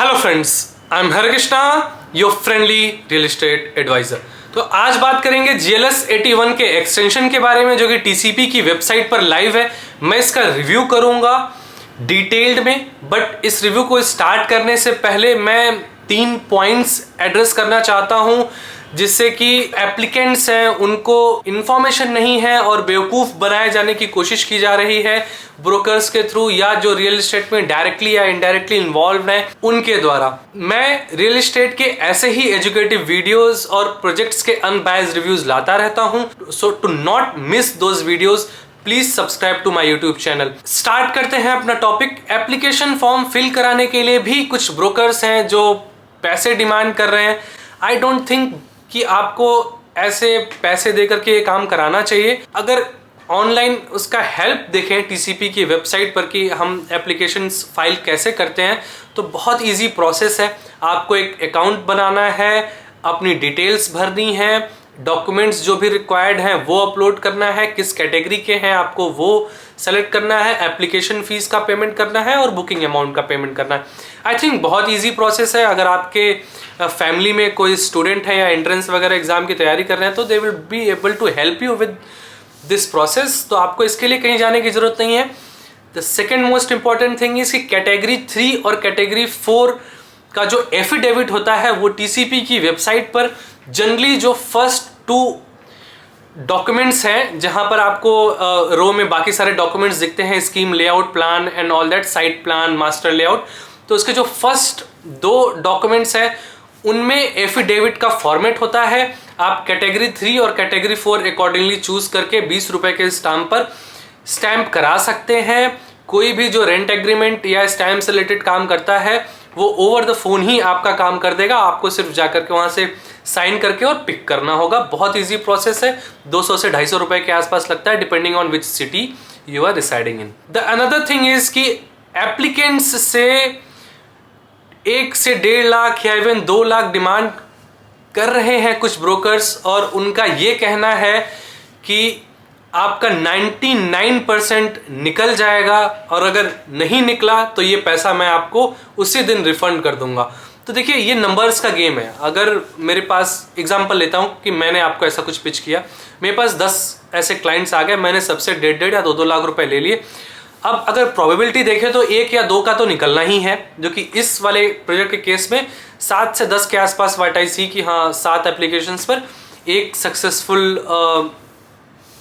Hello friends, I am Harkrishna, your friendly real estate advisor. तो आज बात करेंगे GLS 81 के एक्सटेंशन के बारे में, जो कि TCP की वेबसाइट पर लाइव है। मैं इसका रिव्यू करूंगा डिटेल्ड में, बट इस रिव्यू को स्टार्ट करने से पहले मैं 3 पॉइंट्स एड्रेस करना चाहता हूं, जिससे कि एप्लीकेंट्स हैं उनको इन्फॉर्मेशन नहीं है और बेवकूफ़ बनाए जाने की कोशिश की जा रही है ब्रोकर्स के थ्रू, या जो रियल एस्टेट में डायरेक्टली या इनडायरेक्टली इन्वॉल्व हैं उनके द्वारा। मैं रियल एस्टेट के ऐसे ही एजुकेटिव वीडियोस और प्रोजेक्ट्स के अनबायस्ड रिव्यूज लाता रहता हूं, so to not miss those videos please subscribe to my YouTube channel. Start करते हैं अपना टॉपिक। एप्लीकेशन फॉर्म फिल कराने के लिए भी कुछ ब्रोकर्स हैं जो पैसे डिमांड कर रहे हैं। आई डोंट थिंक कि आपको ऐसे पैसे देकर के ये काम कराना चाहिए। अगर ऑनलाइन उसका हेल्प देखें TCP की वेबसाइट पर कि हम एप्लीकेशंस फाइल कैसे करते हैं, तो बहुत इजी प्रोसेस है। आपको एक अकाउंट बनाना है, अपनी डिटेल्स भरनी है, डॉक्यूमेंट्स जो भी रिक्वायर्ड हैं वो अपलोड करना है, किस कैटेगरी के हैं आपको वो सेलेक्ट करना है, एप्लीकेशन फीस का पेमेंट करना है और बुकिंग अमाउंट का पेमेंट करना है। आई थिंक बहुत इजी प्रोसेस है। अगर आपके फैमिली में कोई स्टूडेंट है या एंट्रेंस वगैरह एग्जाम की तैयारी कर रहे हैं तो they will be able to help you with this process. तो आपको इसके लिए कहीं जाने की जरूरत नहीं है। The second most important thing is कि कैटेगरी 3 और कैटेगरी 4 का जो एफिडेविट होता है वो TCP की वेबसाइट पर जनरली जो फर्स्ट 2 डॉक्यूमेंट्स हैं, जहां पर आपको रो में बाकी सारे डॉक्यूमेंट्स दिखते हैं, scheme layout plan and all that, site plan, master layout, तो उसके जो फर्स्ट 2 डॉक्यूमेंट्स हैं उनमें एफिडेविट का फॉर्मेट होता है। आप कैटेगरी 3 और कैटेगरी 4 अकॉर्डिंगली चूज करके 20 रुपए के स्टाम्प पर स्टैंप करा सकते हैं। कोई भी जो रेंट एग्रीमेंट या स्टैम्प से रिलेटेड काम करता है वो ओवर द फोन ही आपका काम कर देगा। आपको सिर्फ जाकर के वहां से साइन करके और पिक करना होगा। बहुत इजी प्रोसेस है। 200 से 250 रुपए के आसपास लगता है, depending on which city you are residing in. The another thing is कि एप्लीकेंट्स से 1 से 1.5 लाख या इवन 2 लाख डिमांड कर रहे हैं कुछ ब्रोकर्स, और उनका ये कहना है कि आपका 99% निकल जाएगा और अगर नहीं निकला तो ये पैसा मैं आपको उसी दिन रिफंड कर दूंगा। तो देखिए, ये नंबर्स का गेम है। अगर मेरे पास एग्जांपल लेता हूं कि मैंने आपको ऐसा कुछ पिच किया, मेरे पास 10 ऐसे क्लाइंट्स आ गए, मैंने सबसे 1.5 या 2 लाख रुपए ले लिए। अब अगर प्रोबेबिलिटी देखें तो 1 या 2 का तो निकलना ही है, जो कि इस वाले प्रोजेक्ट के केस में 7 से 10 के आसपास वाट आई सी कि हाँ 7 एप्लीकेशंस पर एक सक्सेसफुल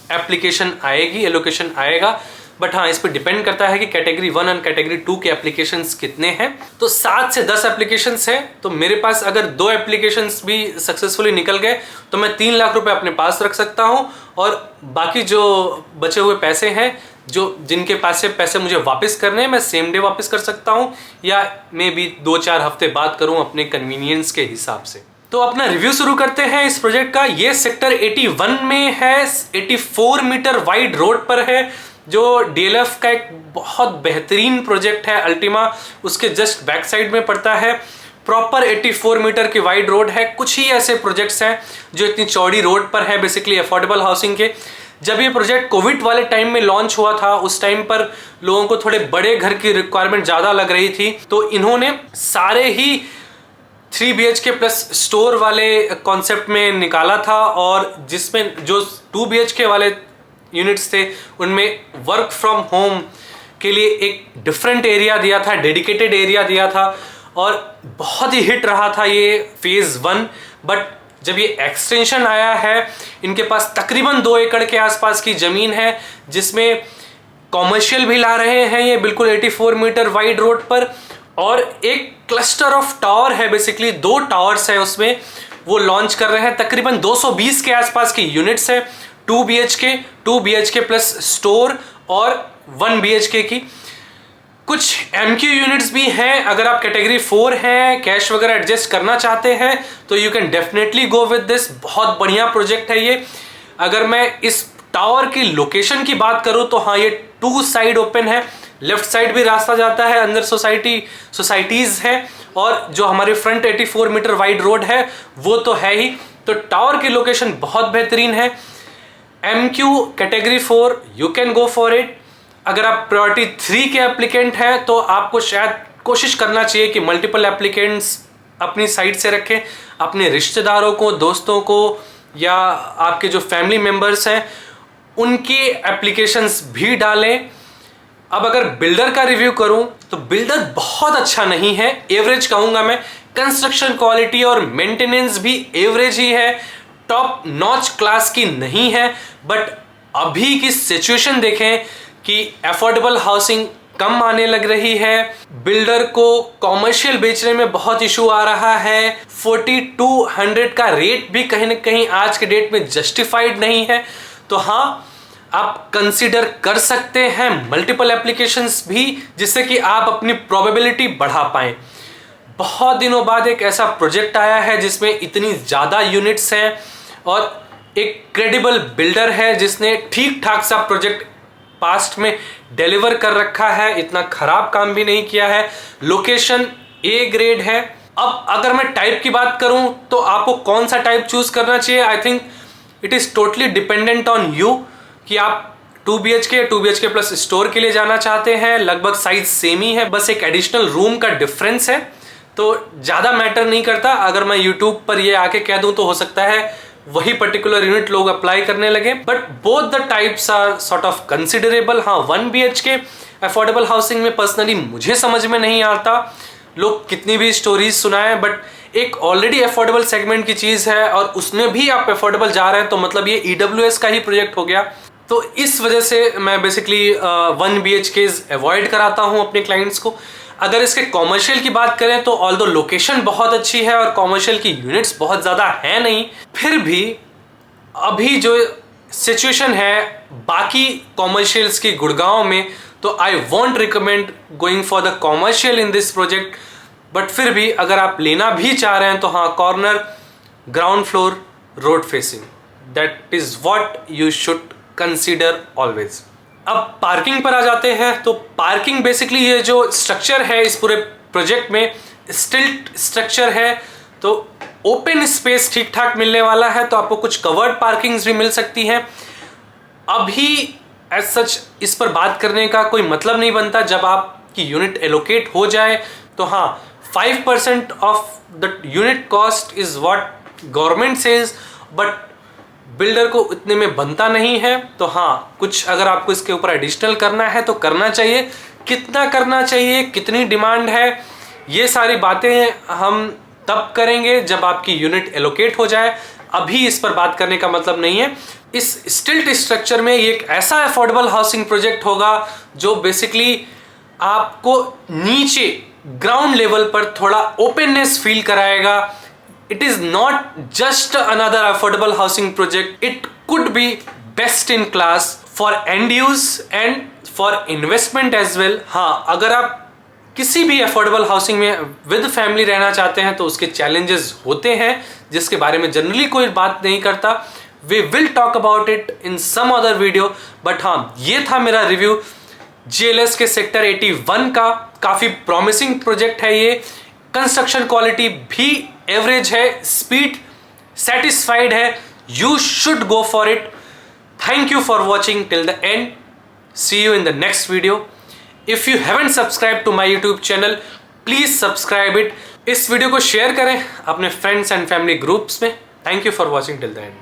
एप्लीकेशन आएगी, एलोकेशन आएगा। बट हाँ, इस पर डिपेंड करता है कि कैटेगरी 1 और कैटेगरी 2 के एप्लीकेशंस कितने हैं। तो 7 से 10 एप्लीकेशंस हैं, तो मेरे पास अगर 2 एप्लीकेशंस भी सक्सेसफुली निकल गए तो मैं 3 लाख रुपए अपने पास रख सकता हूं, और बाकी जो बचे हुए पैसे हैं, जो जिनके पास से पैसे मुझे वापस करने हैं, मैं सेम डे वापस कर सकता हूं या मे बी 2-4 हफ्ते बाद करूं अपने कन्वीनियंस के हिसाब से। तो अपना रिव्यू शुरू करते हैं इस प्रोजेक्ट का। ये सेक्टर 81 में है, 84 मीटर वाइड रोड पर है, जो DLF का एक बहुत बेहतरीन प्रोजेक्ट है। अल्टीमा उसके जस्ट बैक साइड में पड़ता है। प्रॉपर 84 मीटर की वाइड रोड है। कुछ ही ऐसे प्रोजेक्ट्स हैं जो इतनी चौड़ी रोड पर है, बेसिकली अफोर्डेबल हाउसिंग के। जब ये प्रोजेक्ट कोविड वाले टाइम में लॉन्च हुआ था, उस टाइम पर लोगों को थोड़े बड़े घर की रिक्वायरमेंट ज्यादा लग रही थी, तो इन्होंने सारे ही 3 BHK प्लस स्टोर वाले कॉन्सेप्ट में निकाला था, और जिसमें जो 2 BHK वाले यूनिट्स थे उनमें वर्क फ्रॉम होम के लिए एक डिफरेंट एरिया दिया था, डेडिकेटेड एरिया दिया था, और बहुत ही हिट रहा था ये फेज 1। बट जब ये एक्सटेंशन आया है, इनके पास तकरीबन 2 एकड़ के आसपास की जमीन है, जिसमें कॉमर्शियल भी ला रहे हैं ये बिल्कुल 84 मीटर वाइड रोड पर, और एक क्लस्टर ऑफ टावर है, बेसिकली 2 टावर्स है उसमें, वो लॉन्च कर रहे हैं। तकरीबन 220 के आसपास की यूनिट्स है, 2 BHK प्लस स्टोर और 1 BHK की। कुछ MQ यूनिट्स भी हैं। अगर आप कैटेगरी 4 हैं, कैश वगैरह एडजस्ट करना चाहते हैं, तो you can definitely go with this. बहुत बढ़िया प्रोजेक्ट है ये। अगर मैं इस टावर की लोकेशन की बात करूं तो हाँ, ये 2 साइड ओपन है, लेफ्ट साइड भी रास्ता जाता है, अंदर सोसाइटीज है, और जो हमारे फ्रंट 84 मीटर वाइड रोड है वो तो है ही। तो टावर की लोकेशन बहुत बेहतरीन है। MQ category 4 you can go for it. अगर आप प्रायोरिटी 3 के एप्लीकेंट हैं तो आपको शायद कोशिश करना चाहिए कि मल्टीपल एप्लीकेंट्स अपनी साइड से रखें, अपने रिश्तेदारों को, दोस्तों को या आपके जो फैमिली मेंबर्स हैं उनके एप्लीकेशंस भी डालें। अब अगर बिल्डर का रिव्यू करूं तो बिल्डर बहुत अच्छा नहीं है, एवरेज कहूंगा मैं। कंस्ट्रक्शन क्वालिटी और मेंटेनेंस भी एवरेज ही है, टॉप नॉच क्लास की नहीं है। बट अभी की सिचुएशन देखें कि अफोर्डेबल हाउसिंग कम आने लग रही है, बिल्डर को कॉमर्शियल बेचने में बहुत इशू आ रहा है, 4200 का रेट भी कहीं ना कहीं आज के डेट में जस्टिफाइड नहीं है। तो हाँ, आप कंसीडर कर सकते हैं मल्टीपल एप्लीकेशंस भी, जिससे कि आप अपनी प्रोबेबिलिटी बढ़ा पाएं। बहुत दिनों बाद एक ऐसा प्रोजेक्ट आया है जिसमें इतनी ज़्यादा यूनिट्स हैं और एक क्रेडिबल बिल्डर है जिसने ठीक ठाक सा प्रोजेक्ट पास्ट में डिलीवर कर रखा है, इतना खराब काम भी नहीं किया है, लोकेशन ए ग्रेड है। अब अगर मैं टाइप की बात करूं तो आपको कौन सा टाइप चूज करना चाहिए, I think it is totally dependent on you कि आप 2 BHK प्लस स्टोर के लिए जाना चाहते हैं। लगभग साइज सेम ही है, बस एक एडिशनल रूम का डिफरेंस है, तो ज़्यादा मैटर नहीं करता। अगर मैं यूट्यूब पर ये आके कह दूं तो हो सकता है वही पर्टिकुलर यूनिट लोग अप्लाई करने लगे, but both the types are sort of considerable. हाँ, 1 BHK अफोर्डेबल हाउसिंग में पर्सनली मुझे समझ में नहीं आता, लोग कितनी भी स्टोरीज सुनाएं, बट एक ऑलरेडी अफोर्डेबल सेगमेंट की चीज है और उसमें भी आप अफोर्डेबल जा रहे हैं, तो मतलब ये EWS का ही प्रोजेक्ट हो गया। तो इस वजह से मैं बेसिकली 1 BHKs अवॉइड कराता हूं अपने क्लाइंट्स को। अगर इसके कॉमर्शियल की बात करें तो ऑल्दो लोकेशन बहुत अच्छी है और कॉमर्शियल की यूनिट्स बहुत ज़्यादा है नहीं, फिर भी अभी जो सिचुएशन है बाकी कॉमर्शियल्स की गुड़गांव में, तो I want recommend going for the commercial in this project. But फिर भी अगर आप लेना भी चाह रहे हैं तो हाँ, corner, ground floor, road facing, that is what you should consider always. अब पार्किंग पर आ जाते हैं। तो पार्किंग बेसिकली ये जो स्ट्रक्चर है इस पूरे प्रोजेक्ट में स्टिल्ट स्ट्रक्चर है, तो ओपन स्पेस ठीक ठाक मिलने वाला है, तो आपको कुछ कवर्ड पार्किंग्स भी मिल सकती हैं। अभी एज सच इस पर बात करने का कोई मतलब नहीं बनता, जब आपकी यूनिट एलोकेट हो जाए तो हाँ, 5% of the unit cost is what government says, but builder को इतने में बनता नहीं है। तो हाँ, कुछ अगर आपको इसके ऊपर एडिशनल करना है तो करना चाहिए। कितना करना चाहिए, कितनी डिमांड है, ये सारी बातें हम तब करेंगे जब आपकी यूनिट एलोकेट हो जाए। अभी इस पर बात करने का मतलब नहीं है। इस स्टिल्ट स्ट्रक्चर में ये एक ऐसा अफोर्डेबल हाउसिंग प्रोजेक्ट होगा जो बेसिकली आपको नीचे ग्राउंड लेवल पर थोड़ा ओपननेस फील कराएगा। It is not just another affordable housing project. It could be best in class for end use and for investment as well. हाँ, अगर आप किसी भी अफोर्डेबल हाउसिंग में विद फैमिली रहना चाहते हैं तो उसके चैलेंजेस होते हैं, जिसके बारे में जनरली कोई बात नहीं करता। We will talk about it in some other video. But हाँ, ये था मेरा रिव्यू GLS के सेक्टर 81 का। काफ़ी प्रॉमिसिंग प्रोजेक्ट है ये, कंस्ट्रक्शन क्वालिटी भी एवरेज है, स्पीड सेटिस्फाइड है, you should go for it. Thank you for watching till the end, see you in the next video. If you haven't subscribe to my YouTube channel, please subscribe it. इस video को share करें अपने friends and family groups में। Thank you for watching till the and.